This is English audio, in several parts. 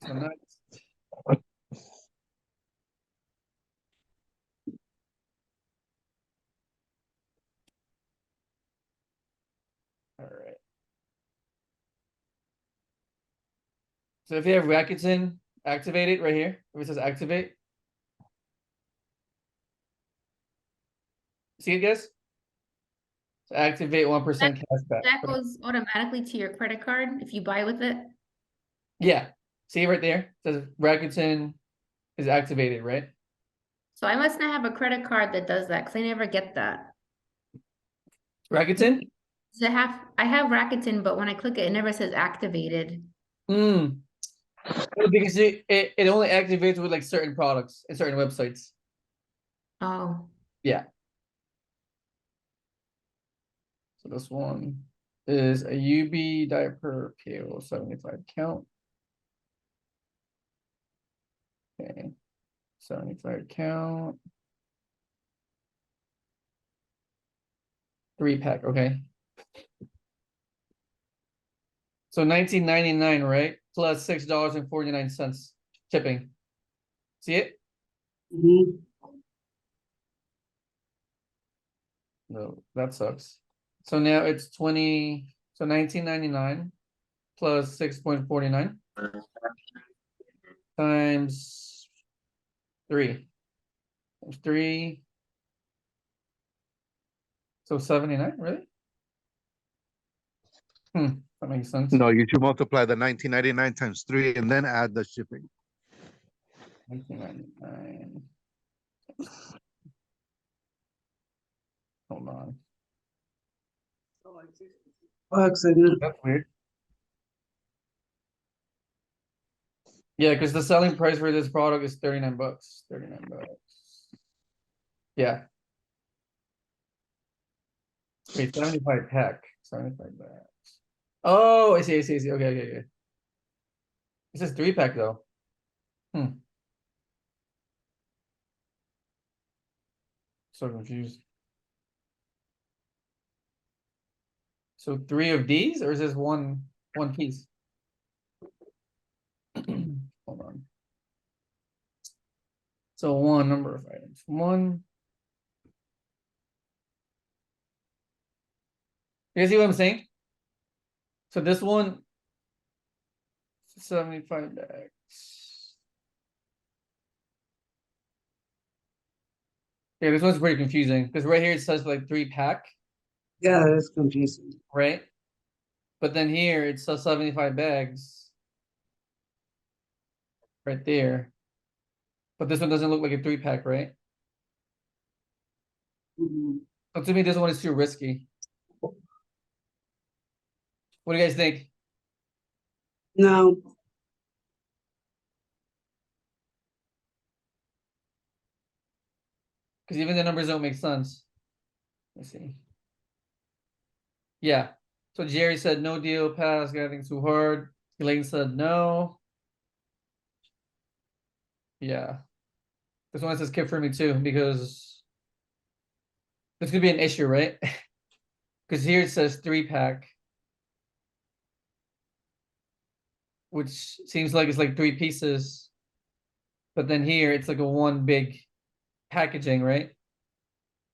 So next. All right. So if you have Rakuten, activate it right here. If it says activate. See it, guys? So activate 1% cashback. That goes automatically to your credit card if you buy with it. Yeah. See right there? It says Rakuten is activated, right? So I must not have a credit card that does that because I never get that. Rakuten? I have Rakuten, but when I click it, it never says activated. Well, because it only activates with like certain products and certain websites. Oh. Yeah. So this one is a UB diaper payroll 75 count. Okay. 75 count. 3-pack, okay. So 19.99, right? Plus $6.49 shipping. See it? Mhm. No, that sucks. So now it's 20, so 19.99 plus 6.49 times 3. Times 3. So 79, really? That makes sense. No, you should multiply the 19.99 times 3 and then add the shipping. 19.99. Hold on. Bucks, I know. That's weird. Yeah, because the selling price for this product is 39 bucks. 39 bucks. Yeah. Wait, 75 pack. 75 bucks. Oh, I see. Okay, okay. This is 3-pack though. So confused. So 3 of these, or is this one piece? Hold on. So one number of items. One. You guys see what I'm saying? So this one, 75 bags. Yeah, this one's pretty confusing because right here it says like 3-pack, Yeah, that's confusing. right? But then here it says 75 bags right there. But this one doesn't look like a 3-pack, right? Mhm. So to me, this one is too risky. What do you guys think? No, Because even the numbers don't make sense. Let's see. Yeah. So Jerry said no deal, pass, getting too hard. Elaine said no. Yeah. This one says skip for me too, because this could be an issue, right? Because here it says 3-pack, which seems like it's like 3 pieces. But then here it's like a one big packaging, right?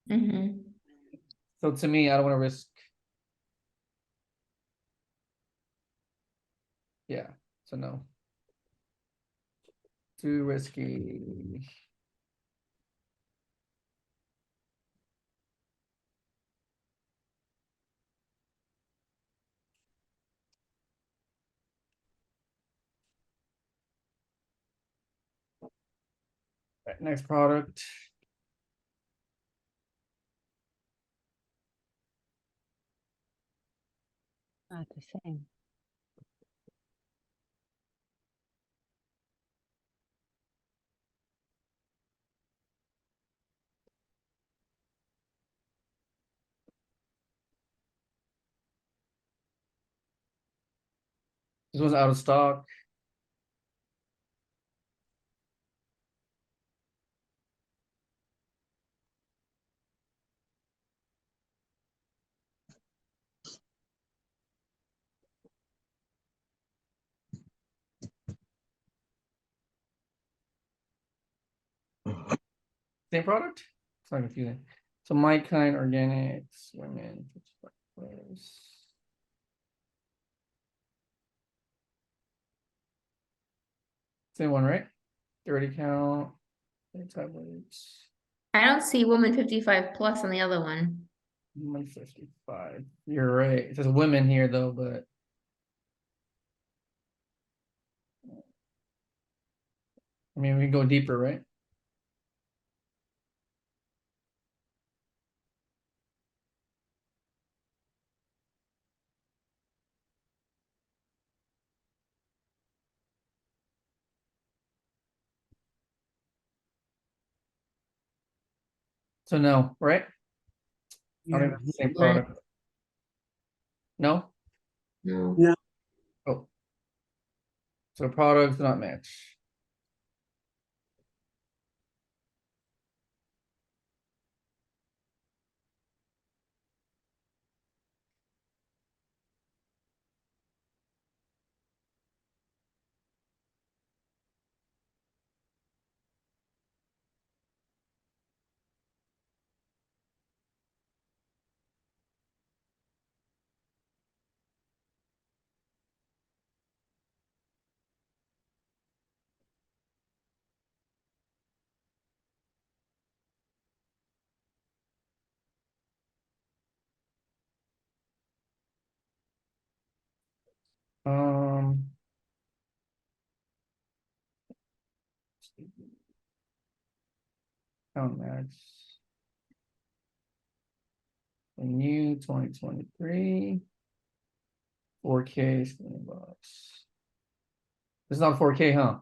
Mm-hmm. So to me, I don't want to risk. Yeah. So no. Too risky. Right, next product. Not the same. This one's out of stock. Same product? It's not confusing. So my kind organics, women. Same one, right? 30 count. Tablets. I don't see woman 55 plus on the other one. 155. You're right. It says women here though, but I mean we can go deeper, right? So no, right? I Yeah. think it's the same Yeah. product. No? No. No. Oh. So products do not match. Um count match. A new 2023. 4K screen box. It's not 4K, huh?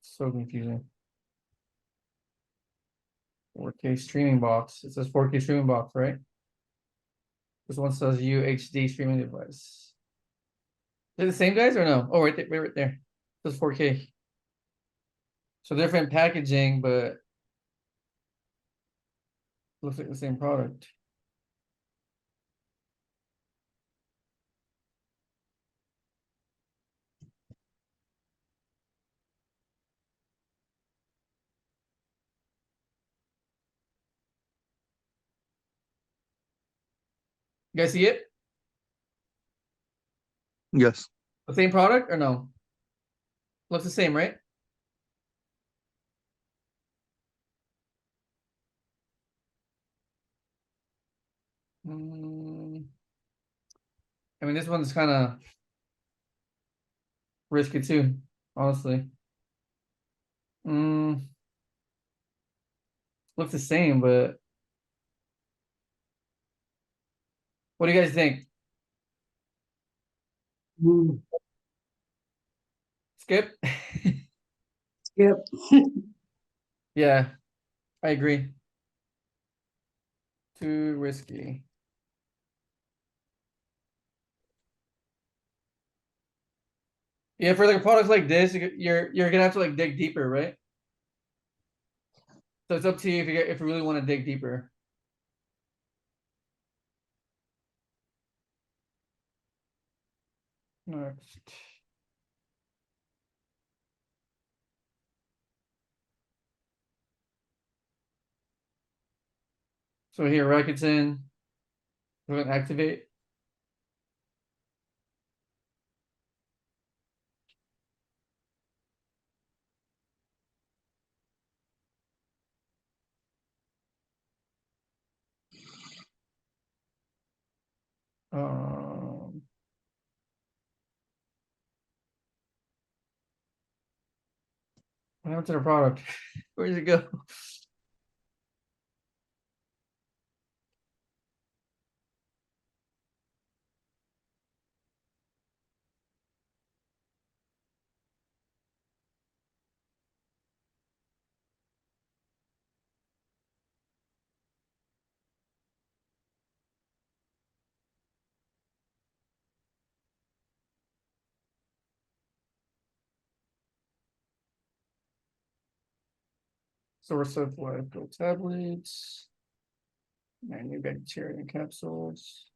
So confusing. 4K streaming box. It says 4K streaming box, right? This one says UHD streaming device. They're the same guys or no? Oh, right there, right there. It says 4K. So different packaging, but looks like the same product. You guys see it? Yes. The same product or no? Looks the same, right? I mean, this one's kind of risky too, honestly. Looks the same, but what do you guys think? Mm, Skip? Yep. Yeah, I agree. Too risky. Yeah, for like products like this, you're gonna have to like dig deeper, right? So it's up to you if you really want to dig deeper. Next. So here, Rakuten, we're gonna activate. Um, what happened to the product? Where did it go? Source of life, go tablets, new bacteria capsules.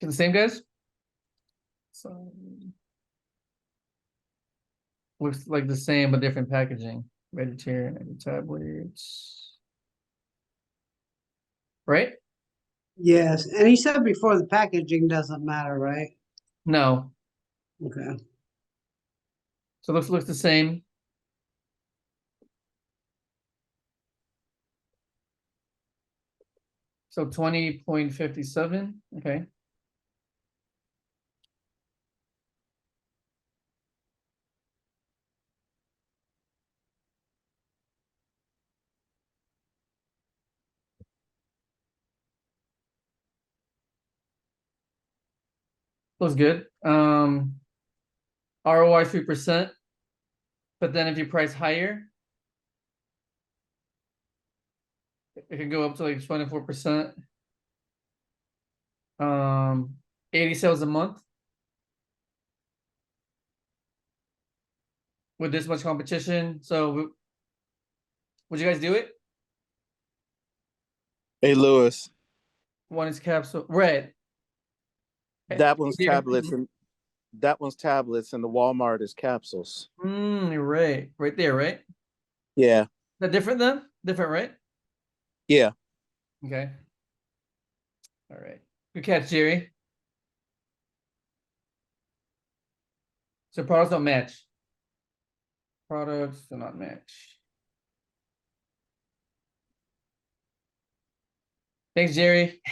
Can the same guys? So. Looks like the same but different packaging. Vegetarian tablets. Right? Yes, and he said before the packaging doesn't matter, right? No. Okay. So looks the same. So 20.57. Okay. Looks good. ROI 3%. But then if you price higher, it can go up to like 24%. 80 sales a month. With this much competition. So would you guys do it? Hey, Lewis, One is capsule red. that one's Here. tablets and that one's tablets and the Walmart is capsules. You're right. Right there, right? Yeah, That different then? Different, right? yeah. Okay. All right. Good catch, Jerry. So products don't match. Products do not match. Thanks, Jerry.